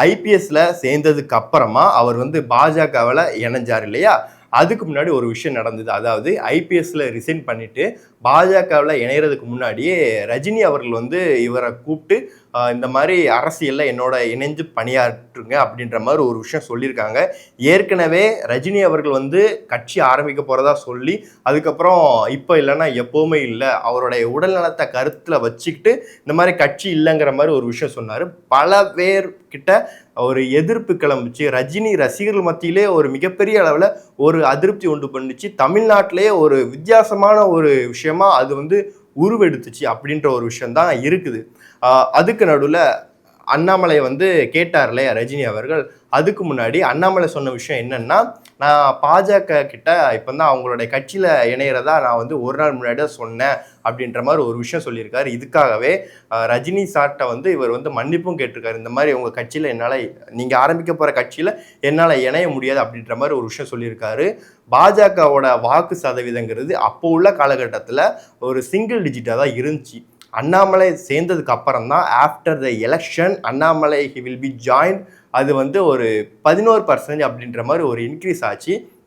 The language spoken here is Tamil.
ஐபிஎஸ்ல சேர்ந்ததுக்கு அப்புறமா அவர் வந்து பாஜகவில் இணைஞ்சார் இல்லையா? அதுக்கு முன்னாடி ஒரு விஷயம் நடந்தது. அதாவது ஐபிஎஸ்ல ரிசைன் பண்ணிட்டு பாஜகவில் இணையறதுக்கு முன்னாடியே ரஜினி அவர்கள் வந்து இவரை கூப்பிட்டு இந்த மாதிரி அரசியல்ல என்னோட இணைஞ்சு பணியாற்றுங்க அப்படின்ற மாதிரி ஒரு விஷயம் சொல்லியிருக்காங்க. ஏற்கனவே ரஜினி அவர்கள் வந்து கட்சி ஆரம்பிக்க போறதா சொல்லி அதுக்கப்புறம் இப்போ இல்லைன்னா எப்பவுமே இல்லை, அவருடைய உடல் நலத்தை கருத்துல வச்சுக்கிட்டு இந்த மாதிரி கட்சி இல்லைங்கிற மாதிரி ஒரு விஷயம் சொன்னாரு. பல பேர் கிட்ட ஒரு எதிர்ப்பு கிளம்பிச்சு. ரஜினி ரசிகர்கள் மத்தியிலே ஒரு மிகப்பெரிய அளவில் ஒரு அதிருப்தி உண்டு பண்ணுச்சு. தமிழ்நாட்டிலேயே ஒரு வித்தியாசமான ஒரு விஷயமா அது வந்து உருவெடுத்துச்சு அப்படின்ற ஒரு விஷயம் தான் இருக்குது. அதுக்கு நடுவில் அண்ணாமலை வந்து கேட்டார் இல்லையா ரஜினி அவர்கள். அதுக்கு முன்னாடி அண்ணாமலை சொன்ன விஷயம் என்னன்னா, நான் பாஜக கிட்ட இப்போ தான் அவங்களுடைய கட்சியில் இணையிறதா நான் வந்து ஒரு நாள் முன்னாடியே சொன்னேன் அப்படின்ற மாதிரி ஒரு விஷயம் சொல்லியிருக்காரு. இதுக்காகவே ரஜினி சார்ட்ட வந்து இவர் வந்து மன்னிப்பும் கேட்டிருக்காரு. இந்த மாதிரி உங்கள் கட்சியில் என்னால், நீங்கள் ஆரம்பிக்க போகிற கட்சியில் என்னால் இணைய முடியாது அப்படின்ற மாதிரி ஒரு விஷயம் சொல்லியிருக்காரு. பாஜகவோட வாக்கு சதவீதங்கிறது அப்போ உள்ள காலகட்டத்தில் ஒரு சிங்கிள் டிஜிட்டாக தான் இருந்துச்சு. அண்ணாமலை சேர்ந்ததுக்கு அப்புறம் தான் after the election Annamalai he will be join, அது வந்து ஒரு 11% அப்படின்ற மாதிரி ஒரு இன்க்ரீஸ் ஆச்சு.